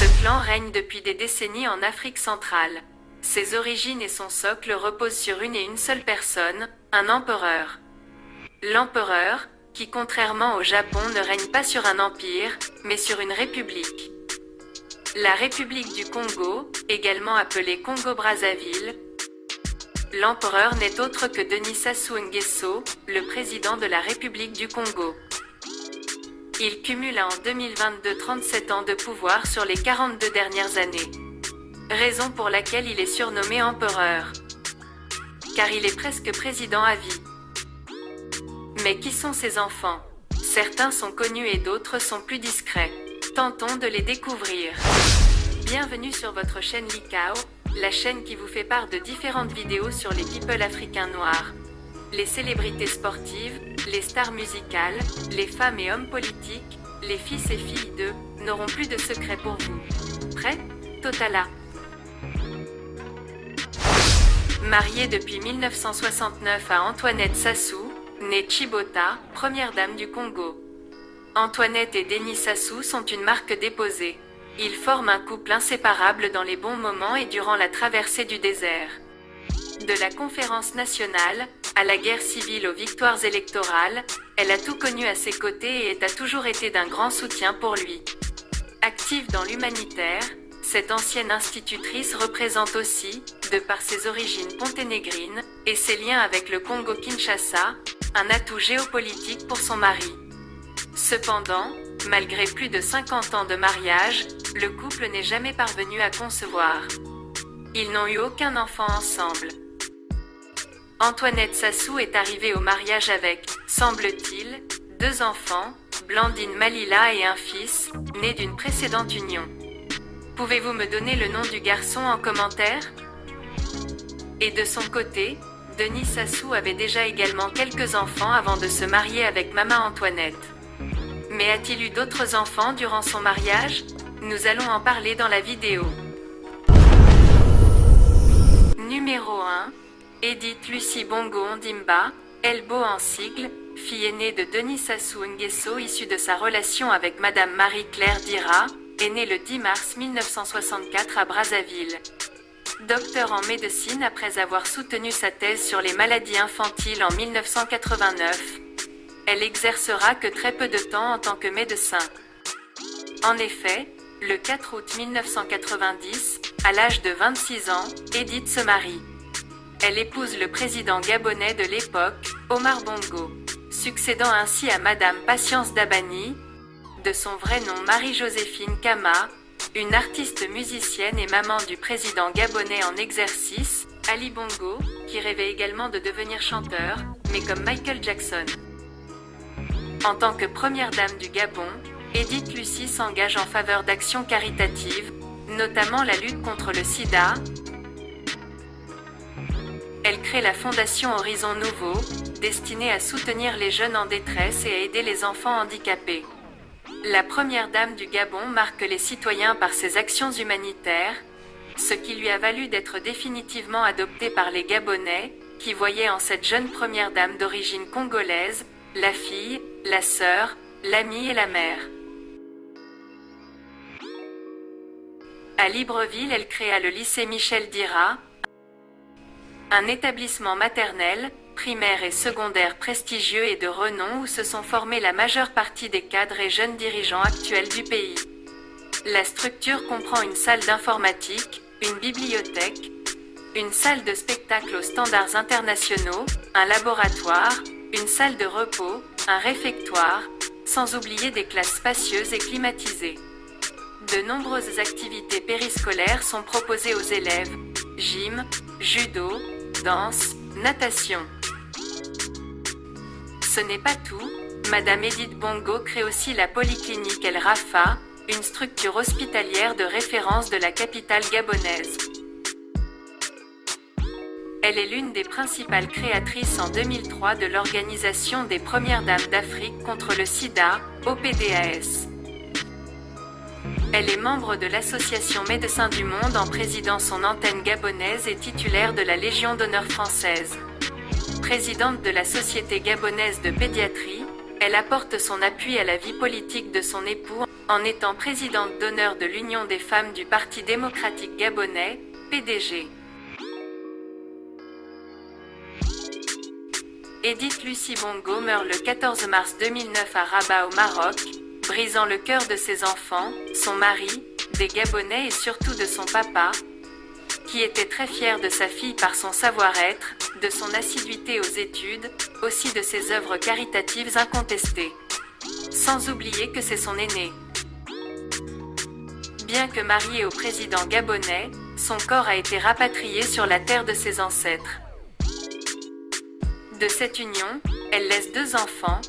Ce clan règne depuis des décennies en Afrique centrale. Ses origines et son socle reposent sur une et une seule personne, un empereur. L'empereur, qui contrairement au Japon ne règne pas sur un empire, mais sur une république. La République du Congo, également appelée Congo-Brazzaville. L'empereur n'est autre que Denis Sassou Nguesso, le président de la République du Congo. Il cumule en 2022 37 ans de pouvoir sur les 42 dernières années. Raison pour laquelle il est surnommé empereur. Car il est presque président à vie. Mais qui sont ses enfants? Certains sont connus et d'autres sont plus discrets. Tentons de les découvrir. Bienvenue sur votre chaîne Likao, la chaîne qui vous fait part de différentes vidéos sur les people africains noirs, les célébrités sportives, les stars musicales, les femmes et hommes politiques, les fils et filles d'eux, n'auront plus de secrets pour vous. Prêt? Totala. Mariée depuis 1969 à Antoinette Sassou, née Chibota, première dame du Congo. Antoinette et Denis Sassou sont une marque déposée. Ils forment un couple inséparable dans les bons moments et durant la traversée du désert. De la conférence nationale, à la guerre civile aux victoires électorales, elle a tout connu à ses côtés et a toujours été d'un grand soutien pour lui. Active dans l'humanitaire, cette ancienne institutrice représente aussi, de par ses origines ponténégrines, et ses liens avec le Congo-Kinshasa, un atout géopolitique pour son mari. Cependant, malgré plus de 50 ans de mariage, le couple n'est jamais parvenu à concevoir. Ils n'ont eu aucun enfant ensemble. Antoinette Sassou est arrivée au mariage avec, semble-t-il, 2 enfants, Blandine Malila et un fils, né d'une précédente union. Pouvez-vous me donner le nom du garçon en commentaire? Et de son côté, Denis Sassou avait déjà également quelques enfants avant de se marier avec Maman Antoinette. Mais a-t-il eu d'autres enfants durant son mariage? Nous allons en parler dans la vidéo. Numéro 1. Edith Lucie Bongo Ondimba, Elbo en sigle, fille aînée de Denis Sassou Nguesso issue de sa relation avec Madame Marie-Claire Dira, est née le 10 mars 1964 à Brazzaville. Docteur en médecine après avoir soutenu sa thèse sur les maladies infantiles en 1989, elle exercera que très peu de temps en tant que médecin. En effet, le 4 août 1990, à l'âge de 26 ans, Edith se marie. Elle épouse le président gabonais de l'époque, Omar Bongo, succédant ainsi à Madame Patience Dabani, de son vrai nom Marie-Joséphine Kama, une artiste musicienne et maman du président gabonais en exercice, Ali Bongo, qui rêvait également de devenir chanteur, mais comme Michael Jackson. En tant que première dame du Gabon, Edith Lucie s'engage en faveur d'actions caritatives, notamment la lutte contre le sida. Elle crée la fondation Horizon Nouveau, destinée à soutenir les jeunes en détresse et à aider les enfants handicapés. La première dame du Gabon marque les citoyens par ses actions humanitaires, ce qui lui a valu d'être définitivement adoptée par les Gabonais, qui voyaient en cette jeune première dame d'origine congolaise, la fille, la sœur, l'amie et la mère. À Libreville, elle créa le lycée Michel Dira, un établissement maternel, primaire et secondaire prestigieux et de renom où se sont formés la majeure partie des cadres et jeunes dirigeants actuels du pays. La structure comprend une salle d'informatique, une bibliothèque, une salle de spectacle aux standards internationaux, un laboratoire, une salle de repos, un réfectoire, sans oublier des classes spacieuses et climatisées. De nombreuses activités périscolaires sont proposées aux élèves, gym, judo, danse, natation. Ce n'est pas tout, Madame Edith Bongo crée aussi la polyclinique El Rafa, une structure hospitalière de référence de la capitale gabonaise. Elle est l'une des principales créatrices en 2003 de l'Organisation des Premières Dames d'Afrique contre le sida, OPDAS. Elle est membre de l'Association Médecins du Monde en présidant son antenne gabonaise et titulaire de la Légion d'honneur française. Présidente de la Société gabonaise de pédiatrie, elle apporte son appui à la vie politique de son époux en étant présidente d'honneur de l'Union des femmes du Parti démocratique gabonais, PDG. Edith Lucie Bongo meurt le 14 mars 2009 à Rabat au Maroc, brisant le cœur de ses enfants, son mari, des Gabonais et surtout de son papa, qui était très fier de sa fille par son savoir-être, de son assiduité aux études, aussi de ses œuvres caritatives incontestées. Sans oublier que c'est son aîné. Bien que mariée au président gabonais, son corps a été rapatrié sur la terre de ses ancêtres. De cette union, elle laisse 2 enfants,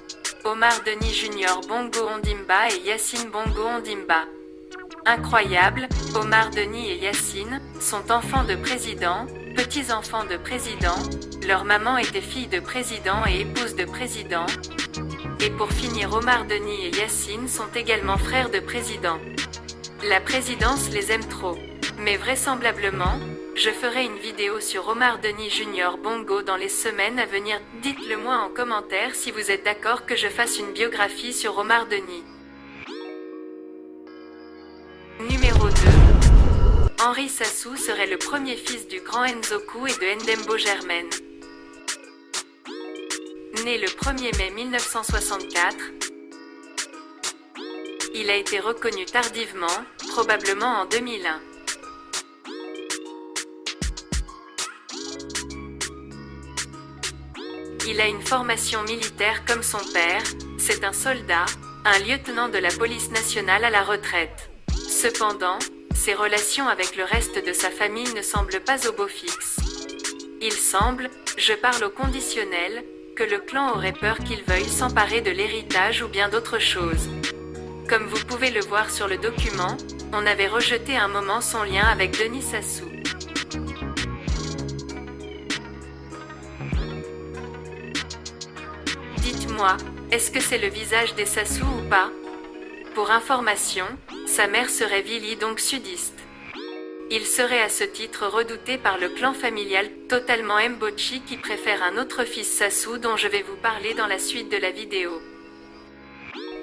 Omar Denis Junior Bongo Ondimba et Yacine Bongo Ondimba. Incroyable, Omar Denis et Yacine sont enfants de président, petits-enfants de président, leur maman était fille de président et épouse de président. Et pour finir, Omar Denis et Yacine sont également frères de président. La présidence les aime trop. Mais vraisemblablement, je ferai une vidéo sur Omar Denis Junior Bongo dans les semaines à venir. Dites-le moi en commentaire si vous êtes d'accord que je fasse une biographie sur Omar Denis. Numéro 2. Henri Sassou serait le premier fils du grand Nzoku et de Ndembo Germaine. Né le 1er mai 1964, il a été reconnu tardivement, probablement en 2001. Il a une formation militaire comme son père, c'est un soldat, un lieutenant de la police nationale à la retraite. Cependant, ses relations avec le reste de sa famille ne semblent pas au beau fixe. Il semble, je parle au conditionnel, que le clan aurait peur qu'il veuille s'emparer de l'héritage ou bien d'autre chose. Comme vous pouvez le voir sur le document, on avait rejeté un moment son lien avec Denis Sassou. Dites-moi, est-ce que c'est le visage des Sassou ou pas? Pour information, sa mère serait Vili, donc sudiste. Il serait à ce titre redouté par le clan familial totalement Mbochi qui préfère un autre fils Sassou dont je vais vous parler dans la suite de la vidéo.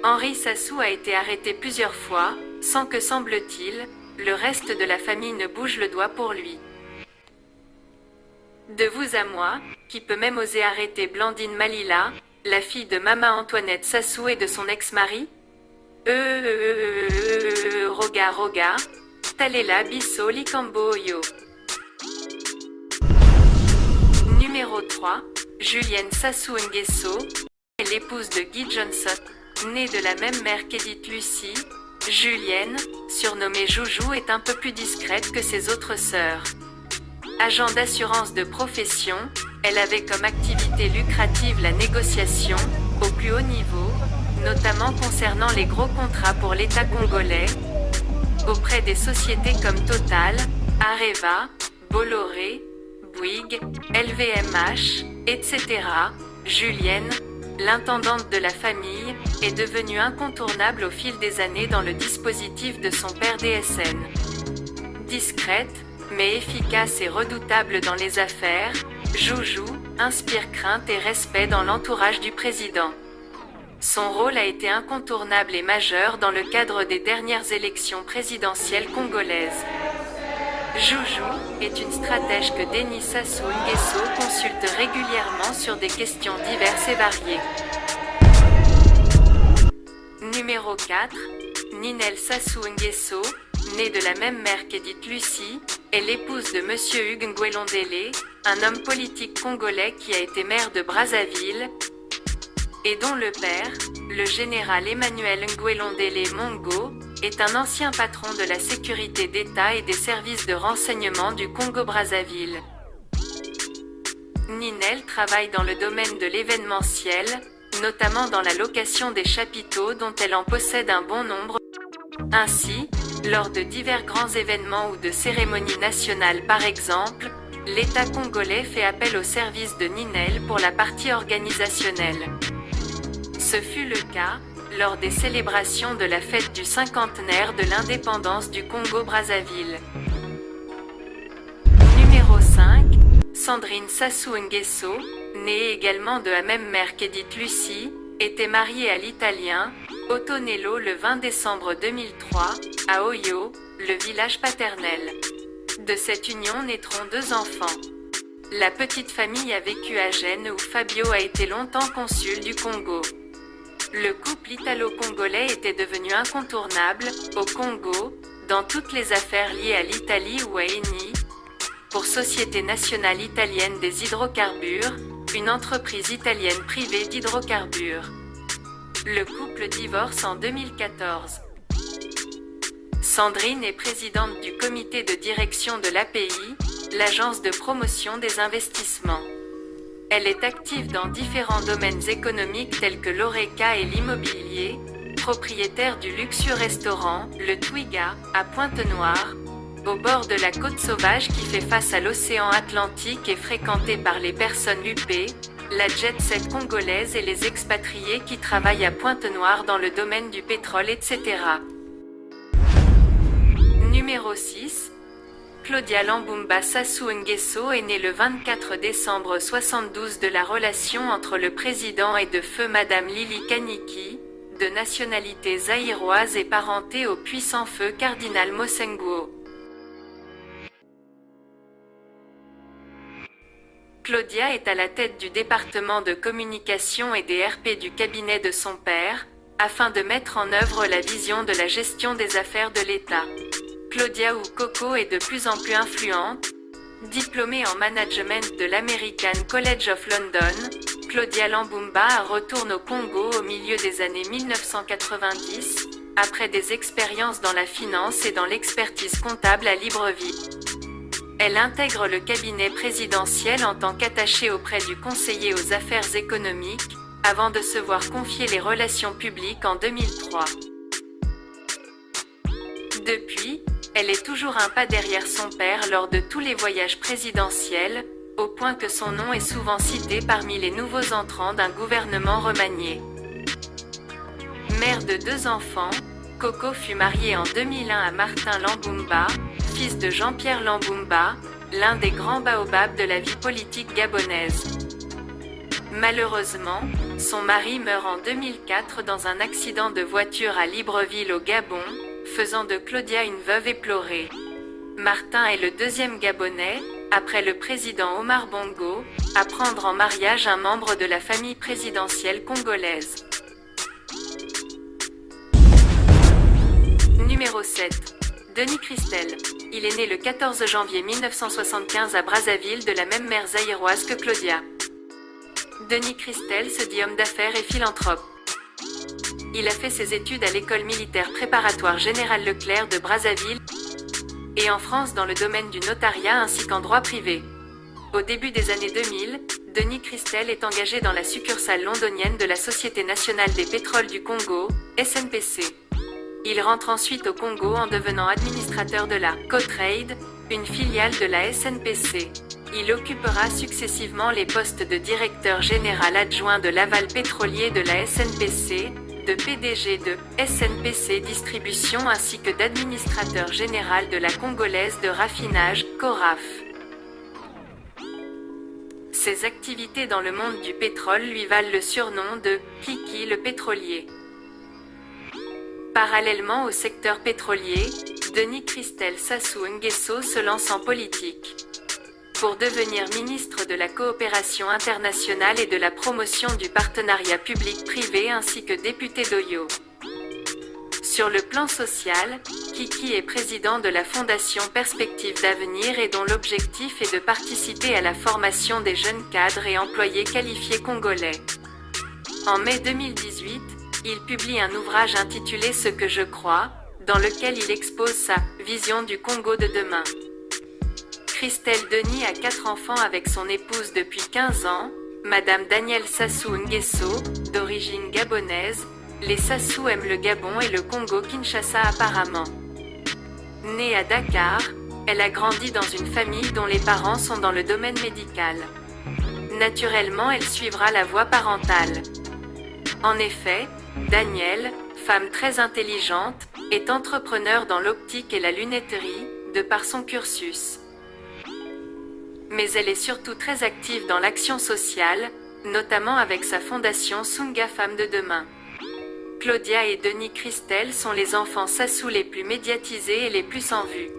Henri Sassou a été arrêté plusieurs fois, sans que semble-t-il, le reste de la famille ne bouge le doigt pour lui. De vous à moi, qui peut même oser arrêter Blandine Malila, la fille de Mama Antoinette Sassou et de son ex-mari? Roga, Talela Bisso Likambo Oyo. Numéro 3, Julienne Sassou Nguesso, est l'épouse de Guy Johnson, née de la même mère qu'Edith Lucie. Julienne, surnommée Joujou, est un peu plus discrète que ses autres sœurs. Agent d'assurance de profession, elle avait comme activité lucrative la négociation, au plus haut niveau, notamment concernant les gros contrats pour l'État congolais, auprès des sociétés comme Total, Areva, Bolloré, Bouygues, LVMH, etc. Julienne, l'intendante de la famille, est devenue incontournable au fil des années dans le dispositif de son père DSN. Discrète, mais efficace et redoutable dans les affaires, Joujou inspire crainte et respect dans l'entourage du président. Son rôle a été incontournable et majeur dans le cadre des dernières élections présidentielles congolaises. Joujou est une stratège que Denis Sassou Nguesso consulte régulièrement sur des questions diverses et variées. Numéro 4. Ninel Sassou Nguesso, née de la même mère qu'Edith Lucie, est l'épouse de Monsieur Hugues Nguelondele, un homme politique congolais qui a été maire de Brazzaville, et dont le père, le général Emmanuel Nguelondele Mongo, est un ancien patron de la sécurité d'État et des services de renseignement du Congo-Brazzaville. Ninel travaille dans le domaine de l'événementiel, notamment dans la location des chapiteaux dont elle en possède un bon nombre. Ainsi, lors de divers grands événements ou de cérémonies nationales par exemple, l'État congolais fait appel au service de Ninel pour la partie organisationnelle. Ce fut le cas lors des célébrations de la fête du cinquantenaire de l'indépendance du Congo-Brazzaville. Numéro 5. Sandrine Sassou Nguesso, née également de la même mère qu'Edith Lucie, était mariée à l'Italien, Otonello le 20 décembre 2003, à Oyo, le village paternel. De cette union naîtront 2 enfants. La petite famille a vécu à Gênes où Fabio a été longtemps consul du Congo. Le couple italo-congolais était devenu incontournable, au Congo, dans toutes les affaires liées à l'Italie ou à Eni, pour Société nationale italienne des hydrocarbures, une entreprise italienne privée d'hydrocarbures. Le couple divorce en 2014. Sandrine est présidente du comité de direction de l'API, l'agence de promotion des investissements. Elle est active dans différents domaines économiques tels que l'Horeca et l'immobilier, propriétaire du luxueux restaurant, le Twiga, à Pointe-Noire, au bord de la côte sauvage qui fait face à l'océan Atlantique et fréquentée par les personnes huppées, la jet-set congolaise et les expatriés qui travaillent à Pointe-Noire dans le domaine du pétrole, etc. Numéro 6. Claudia Lambumba Sassou Nguesso est née le 24 décembre 72 de la relation entre le président et de feu Madame Lili Kaniki, de nationalité zaïroise et parentée au puissant feu cardinal Mosenguo. Claudia est à la tête du département de communication et des RP du cabinet de son père, afin de mettre en œuvre la vision de la gestion des affaires de l'État. Claudia ou Coco est de plus en plus influente. Diplômée en management de l'American College of London, Claudia Lambumba retourne au Congo au milieu des années 1990, après des expériences dans la finance et dans l'expertise comptable à Libreville. Elle intègre le cabinet présidentiel en tant qu'attachée auprès du conseiller aux affaires économiques, avant de se voir confier les relations publiques en 2003. Depuis, elle est toujours un pas derrière son père lors de tous les voyages présidentiels, au point que son nom est souvent cité parmi les nouveaux entrants d'un gouvernement remanié. Mère de 2 enfants, Coco fut mariée en 2001 à Martin Lambumba, fils de Jean-Pierre Lambumba, l'un des grands baobabs de la vie politique gabonaise. Malheureusement, son mari meurt en 2004 dans un accident de voiture à Libreville au Gabon, faisant de Claudia une veuve éplorée. Martin est le 2e Gabonais, après le président Omar Bongo, à prendre en mariage un membre de la famille présidentielle congolaise. Numéro 7. Denis Christel. Il est né le 14 janvier 1975 à Brazzaville de la même mère zaïroise que Claudia. Denis Christel se dit homme d'affaires et philanthrope. Il a fait ses études à l'école militaire préparatoire Général Leclerc de Brazzaville et en France dans le domaine du notariat ainsi qu'en droit privé. Au début des années 2000, Denis Christel est engagé dans la succursale londonienne de la Société nationale des pétroles du Congo, SNPC. Il rentre ensuite au Congo en devenant administrateur de la Cotrade, une filiale de la SNPC. Il occupera successivement les postes de directeur général adjoint de l'aval pétrolier de la SNPC, de PDG de SNPC Distribution ainsi que d'administrateur général de la Congolaise de raffinage, CORAF. Ses activités dans le monde du pétrole lui valent le surnom de « Kiki le pétrolier ». Parallèlement au secteur pétrolier, Denis Christel Sassou Nguesso se lance en politique. Pour devenir ministre de la Coopération internationale et de la promotion du partenariat public-privé ainsi que député d'Oyo. Sur le plan social, Kiki est président de la Fondation Perspectives d'avenir et dont l'objectif est de participer à la formation des jeunes cadres et employés qualifiés congolais. En mai 2018, il publie un ouvrage intitulé Ce que je crois, dans lequel il expose sa vision du Congo de demain. Christel Denis a 4 enfants avec son épouse depuis 15 ans, Madame Danielle Sassou Nguesso, d'origine gabonaise. Les Sassou aiment le Gabon et le Congo-Kinshasa apparemment. Née à Dakar, elle a grandi dans une famille dont les parents sont dans le domaine médical. Naturellement, elle suivra la voie parentale. En effet, Danielle, femme très intelligente, est entrepreneur dans l'optique et la lunetterie, de par son cursus. Mais elle est surtout très active dans l'action sociale, notamment avec sa fondation Sunga Femmes de Demain. Claudia et Denis Christel sont les enfants Sassou les plus médiatisés et les plus en vue.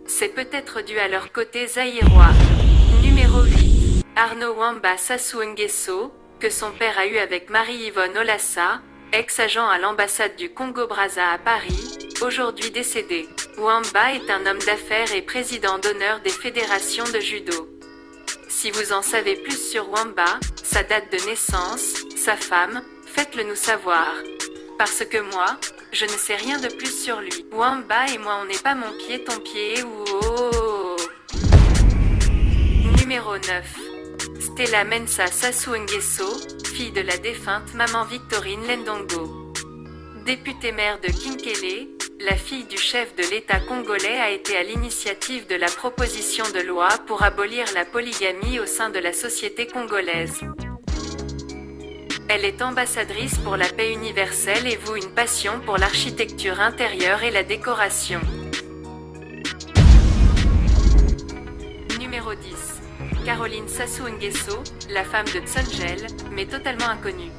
C'est peut-être dû à leur côté zaïrois. Numéro 8. Arnaud Wamba Sassou Nguesso, que son père a eu avec Marie-Yvonne Olassa, ex-agent à l'ambassade du Congo-Brazza à Paris, aujourd'hui décédé. Wamba est un homme d'affaires et président d'honneur des fédérations de judo. Si vous en savez plus sur Wamba, sa date de naissance, sa femme, faites-le nous savoir. Parce que moi, je ne sais rien de plus sur lui. Wamba et moi on n'est pas mon pied ton pied ou oh. Numéro 9. Stella Mensa Sassou Nguesso, fille de la défunte maman Victorine Lendongo. Députée maire de Kinkele, la fille du chef de l'État congolais a été à l'initiative de la proposition de loi pour abolir la polygamie au sein de la société congolaise. Elle est ambassadrice pour la paix universelle et voue une passion pour l'architecture intérieure et la décoration. Numéro 10. Caroline Sassou Nguesso, la femme de Tsongel, mais totalement inconnue.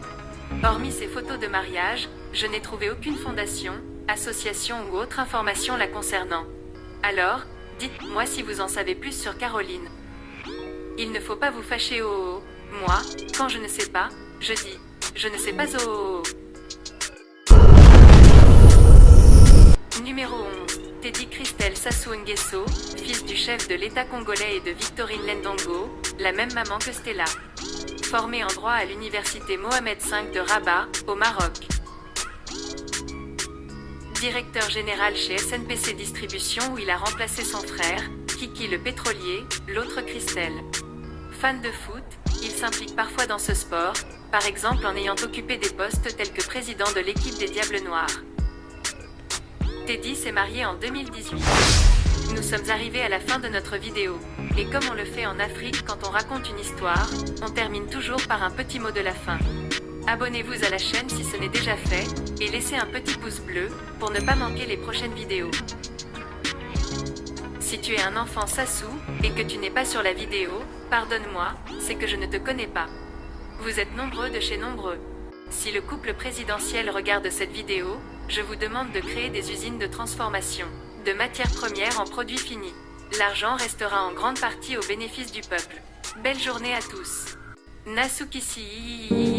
Hormis ses photos de mariage, je n'ai trouvé aucune fondation, association ou autre information la concernant. Alors, dites-moi si vous en savez plus sur Caroline. Il ne faut pas vous fâcher au... Moi, quand je ne sais pas, je dis, je ne sais pas au... Numéro 11. Teddy Christel Sassou Nguesso, fils du chef de l'État congolais et de Victorine Lendongo, la même maman que Stella. Formé en droit à l'université Mohamed V de Rabat, au Maroc. Directeur général chez SNPC Distribution où il a remplacé son frère, Kiki le pétrolier, l'autre Christel. Fan de foot, il s'implique parfois dans ce sport, par exemple en ayant occupé des postes tels que président de l'équipe des Diables Noirs. Teddy s'est marié en 2018. Nous sommes arrivés à la fin de notre vidéo. Et comme on le fait en Afrique quand on raconte une histoire, on termine toujours par un petit mot de la fin. Abonnez-vous à la chaîne si ce n'est déjà fait, et laissez un petit pouce bleu, pour ne pas manquer les prochaines vidéos. Si tu es un enfant Sassou, et que tu n'es pas sur la vidéo, pardonne-moi, c'est que je ne te connais pas. Vous êtes nombreux de chez nombreux. Si le couple présidentiel regarde cette vidéo, je vous demande de créer des usines de transformation, de matières premières en produits finis. L'argent restera en grande partie au bénéfice du peuple. Belle journée à tous. Nasukisi.